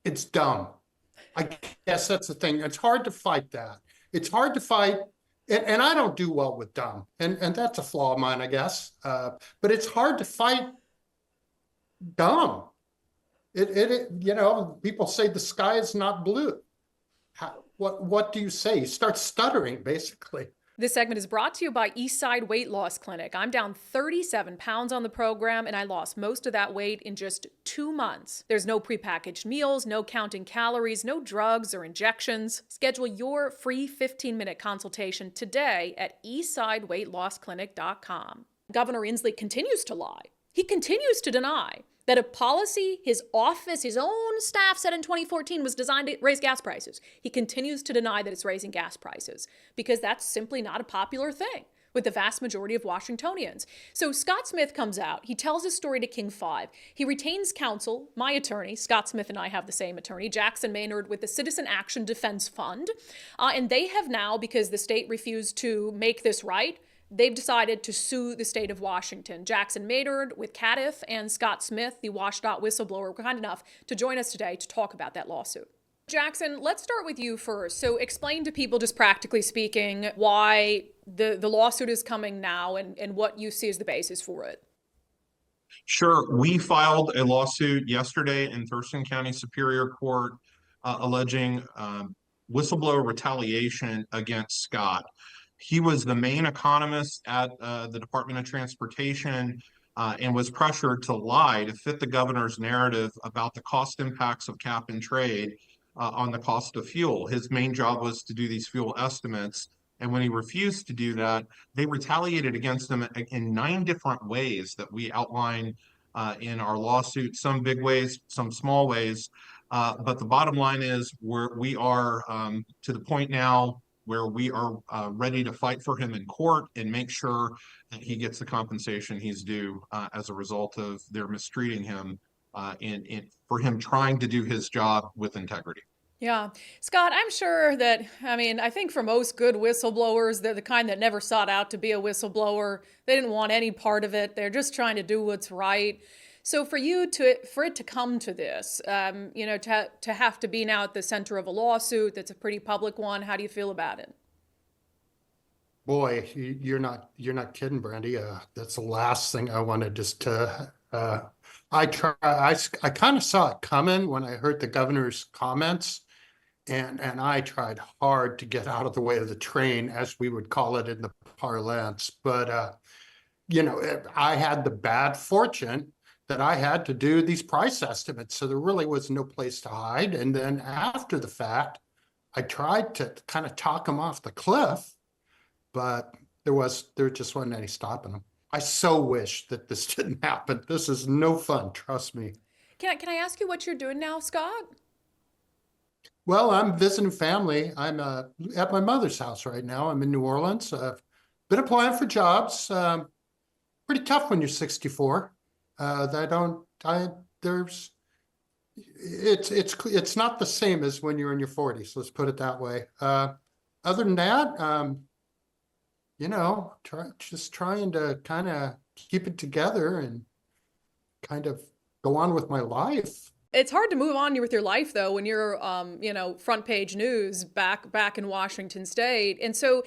It's dumb. I guess that's the thing. It's hard to fight that. It's hard to fight, and I don't do well with dumb, and that's a flaw of mine, I guess. But it's hard to fight dumb. People say the sky is not blue. What do you say? You start stuttering, basically. This segment is brought to you by Eastside Weight Loss Clinic. I'm down 37 pounds on the program, and I lost most of that weight in just 2 months. There's no prepackaged meals, no counting calories, no drugs or injections. Schedule your free 15-minute consultation today at eastsideweightlossclinic.com. Governor Inslee continues to lie. He continues to deny that a policy his office, his own staff said in 2014 was designed to raise gas prices. He continues to deny that it's raising gas prices because that's simply not a popular thing with the vast majority of Washingtonians. So Scott Smith comes out. He tells his story to King 5. He retains counsel, my attorney. Scott Smith and I have the same attorney, Jackson Maynard, with the Citizen Action Defense Fund. And they have now, because the state refused to make this right, they've decided to sue the state of Washington. Jackson Maynard with Cadiff and Scott Smith, the WSDOT whistleblower, were kind enough to join us today to talk about that lawsuit. Jackson, let's start with you first. So explain to people, just practically speaking, why the lawsuit is coming now and what you see as the basis for it. Sure. We filed a lawsuit yesterday in Thurston County Superior Court alleging whistleblower retaliation against Scott. He was the main economist at the Department of Transportation and was pressured to lie to fit the governor's narrative about the cost impacts of cap and trade on the cost of fuel. His main job was to do these fuel estimates. And when he refused to do that, they retaliated against him in 9 different ways that we outline in our lawsuit, some big ways, some small ways. But the bottom line is we are to the point now where we are ready to fight for him in court and make sure that he gets the compensation he's due as a result of their mistreating him and for him trying to do his job with integrity. Yeah. Scott, I'm sure that, I think for most good whistleblowers, they're the kind that never sought out to be a whistleblower. They didn't want any part of it. They're just trying to do what's right. So for it to come to this, to have to be now at the center of a lawsuit that's a pretty public one, how do you feel about it? Boy, you're not kidding, Brandi. That's the last thing I wanted to. I kind of saw it coming when I heard the governor's comments, and I tried hard to get out of the way of the train, as we would call it in the parlance. But I had the bad fortune that I had to do these price estimates. So there really was no place to hide. And then after the fact, I tried to kind of talk him off the cliff, but there just wasn't any stopping him. I so wish that this didn't happen. This is no fun, trust me. Can I ask you what you're doing now, Scott? Well, I'm visiting family. I'm at my mother's house right now. I'm in New Orleans. I've been applying for jobs. Pretty tough when you're 64. It's not the same as when you're in your 40s. Let's put it that way. Other than that, trying to kind of keep it together and kind of go on with my life. It's hard to move on with your life, though, when you're, front page news back in Washington State. And so,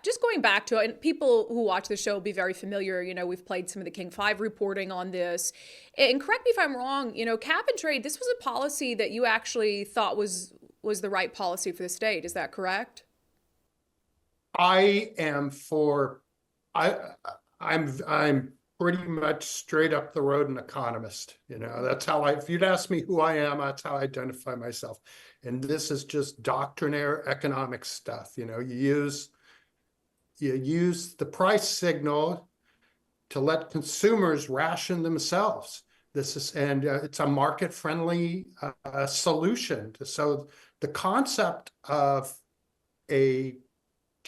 just going back to it, and people who watch the show will be very familiar. We've played some of the King 5 reporting on this. And correct me if I'm wrong, cap and trade, this was a policy that you actually thought was the right policy for the state. Is that correct? I'm pretty much straight up the road an economist. That's how if you'd ask me who I am, that's how I identify myself. And this is just doctrinaire economic stuff. You use the price signal to let consumers ration themselves. It's a market-friendly solution. So the concept of a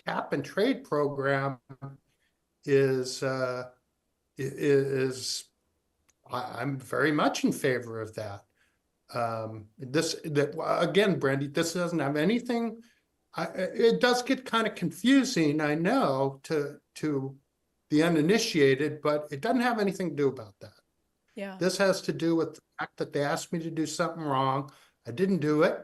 cap and trade program is I'm very much in favor of that. Again, Brandi, this doesn't have anything. It does get kind of confusing, I know, to the uninitiated, but it doesn't have anything to do about that. Yeah. This has to do with the fact that they asked me to do something wrong. I didn't do it,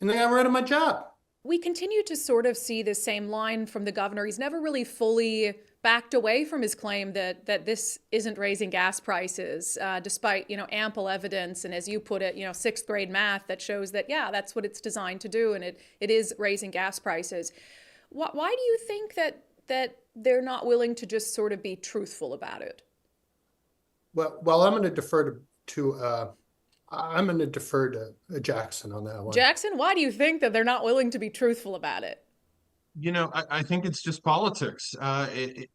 and they got rid of my job. We continue to sort of see the same line from the governor. He's never really fully backed away from his claim that this isn't raising gas prices, despite, ample evidence. And as you put it, sixth grade math that shows that, yeah, that's what it's designed to do. And it is raising gas prices. Why do you think that they're not willing to just sort of be truthful about it? Well, I'm going to defer to Jackson on that one. Jackson, why do you think that they're not willing to be truthful about it? I think it's just politics. The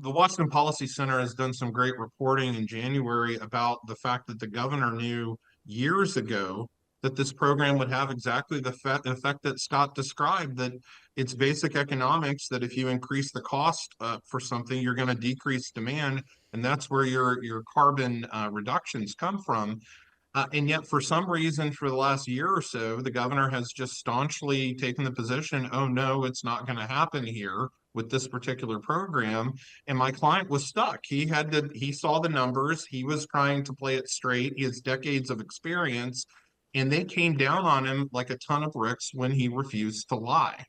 Washington Policy Center has done some great reporting in January about the fact that the governor knew years ago that this program would have exactly the effect that Scott described, that it's basic economics, that if you increase the cost for something, you're going to decrease demand. And that's where your carbon reductions come from. And yet, for some reason, for the last year or so, the governor has just staunchly taken the position, oh, no, it's not going to happen here with this particular program. And my client was stuck. He saw the numbers. He was trying to play it straight. He has decades of experience. And they came down on him like a ton of bricks when he refused to lie.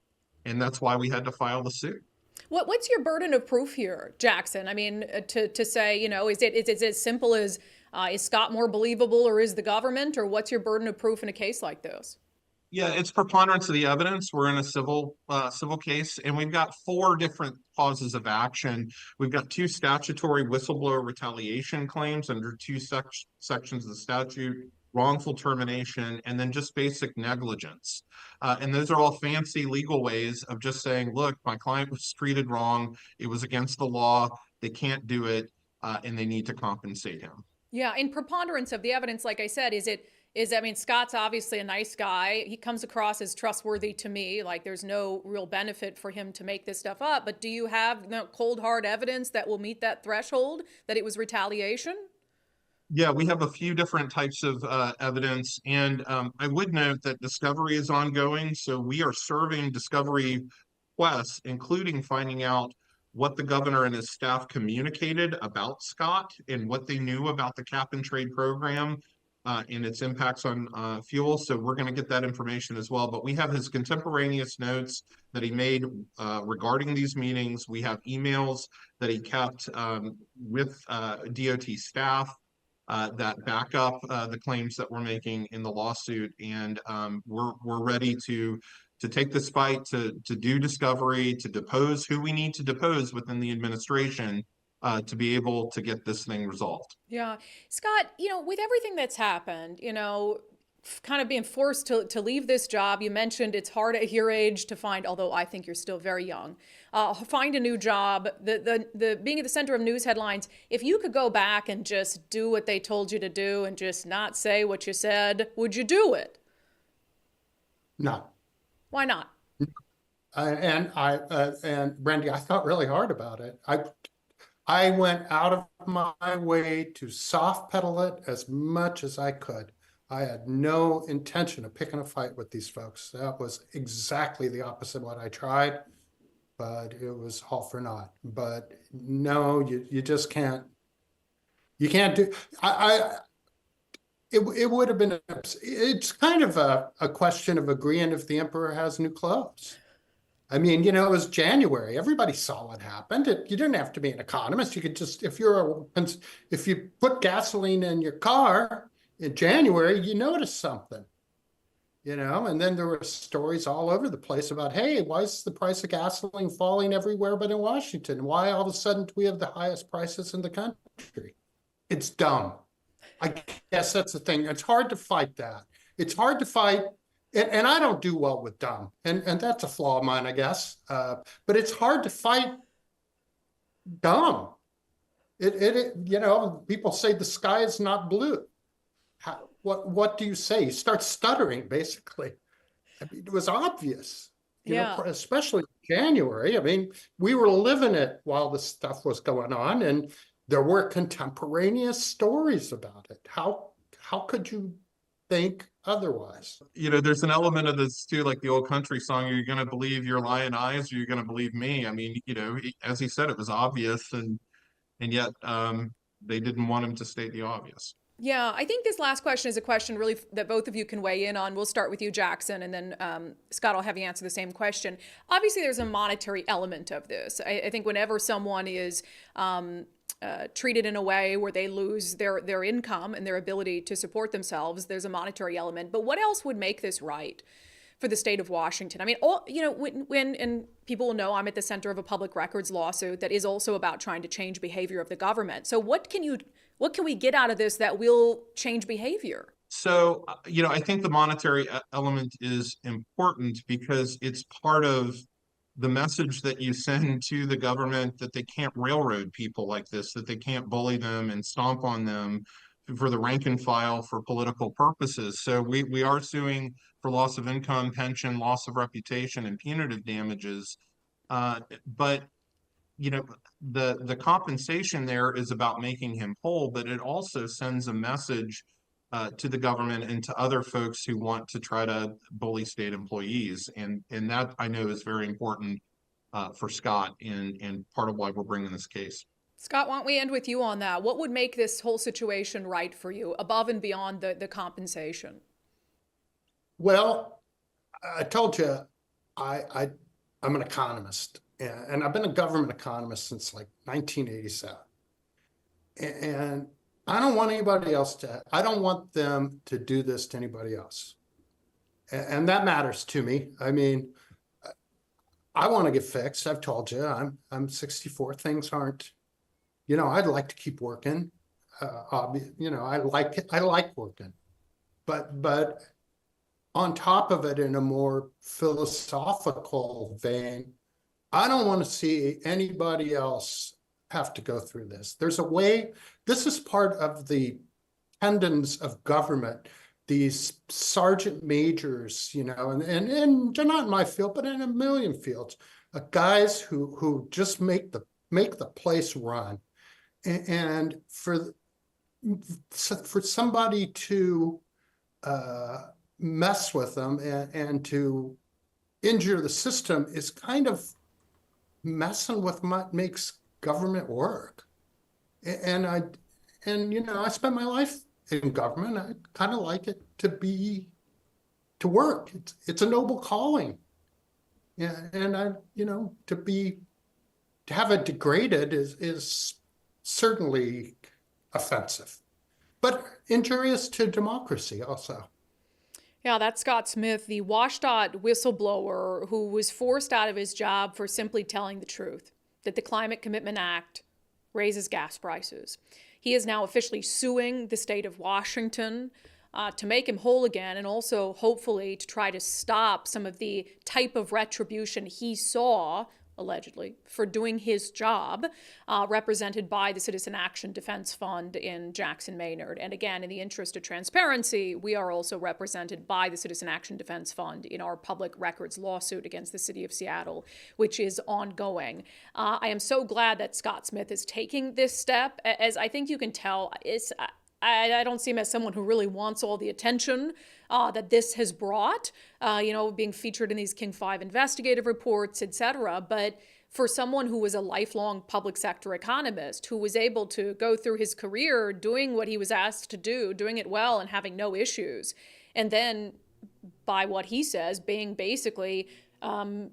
And that's why we had to file the suit. What's your burden of proof here, Jackson? I mean, to say, is it as simple as is Scott more believable, or is the government, or what's your burden of proof in a case like this? Yeah, it's preponderance of the evidence. We're in a civil case, and we've got 4 different causes of action. We've got 2 statutory whistleblower retaliation claims under 2 sections of the statute, wrongful termination, and then just basic negligence. And those are all fancy legal ways of just saying, look, my client was treated wrong. It was against the law. They can't do it, and they need to compensate him. Yeah, in preponderance of the evidence, like I said, Scott's obviously a nice guy. He comes across as trustworthy to me. Like, there's no real benefit for him to make this stuff up. But do you have cold, hard evidence that will meet that threshold, that it was retaliation? Yeah, we have a few different types of evidence. And I would note that discovery is ongoing. So we are serving discovery requests, including finding out what the governor and his staff communicated about Scott and what they knew about the cap and trade program and its impacts on fuel. So we're going to get that information as well. But we have his contemporaneous notes that he made regarding these meetings. We have emails that he kept with DOT staff that back up the claims that we're making in the lawsuit. And we're ready to take this fight, to do discovery, to depose who we need to depose within the administration to be able to get this thing resolved. Yeah. Scott, with everything that's happened, kind of being forced to leave this job, you mentioned it's hard at your age to find, although I think you're still very young, find a new job, the being at the center of news headlines. If you could go back and just do what they told you to do and just not say what you said, would you do it? No. Why not? And Brandi, I thought really hard about it. I went out of my way to soft pedal it as much as I could. I had no intention of picking a fight with these folks. That was exactly the opposite of what I tried, but it was all for naught. But no, you just can't. You can't do. It would have been. It's kind of a question of agreeing if the emperor has new clothes. I mean, it was January. Everybody saw what happened. You didn't have to be an economist. You could just, if you put gasoline in your car in January, you notice something, and then there were stories all over the place about, hey, why is the price of gasoline falling everywhere but in Washington? Why all of a sudden do we have the highest prices in the country? It's dumb. I guess that's the thing. It's hard to fight that. It's hard to fight. And I don't do well with dumb. And that's a flaw of mine, I guess. But it's hard to fight dumb. People say the sky is not blue. What do you say? You start stuttering, basically. I mean, it was obvious, especially January. I mean, we were living it while this stuff was going on, and there were contemporaneous stories about it. How could you think otherwise? There's an element of this too, like the old country song, are you going to believe your lying eyes, or are you going to believe me? I mean, as he said, it was obvious, and yet they didn't want him to state the obvious. Yeah, I think this last question is a question really that both of you can weigh in on. We'll start with you, Jackson, and then Scott, I'll have you answer the same question. Obviously, there's a monetary element of this. I think whenever someone is treated in a way where they lose their income and their ability to support themselves, there's a monetary element. But what else would make this right for the state of Washington? I mean, when and people will know I'm at the center of a public records lawsuit that is also about trying to change behavior of the government. So what can we get out of this that will change behavior? So, I think the monetary element is important because it's part of the message that you send to the government that they can't railroad people like this, that they can't bully them and stomp on them for the rank and file for political purposes. So we are suing for loss of income, pension, loss of reputation, and punitive damages. But the compensation there is about making him whole, but it also sends a message to the government and to other folks who want to try to bully state employees, and that I know is very important for Scott, and part of why we're bringing this case. Scott, why don't we end with you on that? What would make this whole situation right for you, above and beyond the compensation? Well, I told you, I'm an economist, and I've been a government economist since like 1987. And I don't want I don't want them to do this to anybody else. And that matters to me. I mean, I want to get fixed. I've told you, I'm 64. Things aren't, I'd like to keep working. I like working, but on top of it, in a more philosophical vein, I don't want to see anybody else have to go through this. There's a way. This is part of the tendons of government. These sergeant majors, and they're not in my field, but in a million fields, guys who just make the place run, and for somebody to mess with them and to injure the system is kind of messing with what makes government work. And I spent my life in government. I kind of like it to work. It's a noble calling. Yeah, and to have it degraded is certainly offensive, but injurious to democracy also. Yeah, that's Scott Smith, the WSDOT whistleblower who was forced out of his job for simply telling the truth, that the Climate Commitment Act raises gas prices. He is now officially suing the state of Washington to make him whole again, and also hopefully to try to stop some of the type of retribution he saw, allegedly, for doing his job, represented by the Citizen Action Defense Fund in Jackson, Maynard. And again, in the interest of transparency, we are also represented by the Citizen Action Defense Fund in our public records lawsuit against the city of Seattle, which is ongoing. I am so glad that Scott Smith is taking this step. As I think you can tell, I don't see him as someone who really wants all the attention that this has brought, being featured in these King 5 investigative reports, etc. But for someone who was a lifelong public sector economist, who was able to go through his career doing what he was asked to do, doing it well and having no issues, and then, by what he says, being basically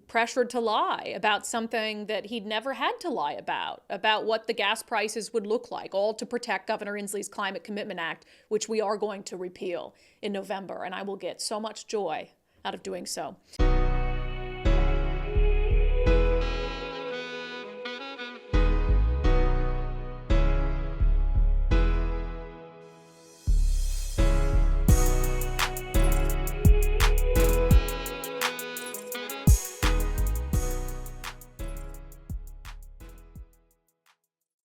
pressured to lie about something that he'd never had to lie about what the gas prices would look like, all to protect Governor Inslee's Climate Commitment Act, which we are going to repeal in November. And I will get so much joy out of doing so.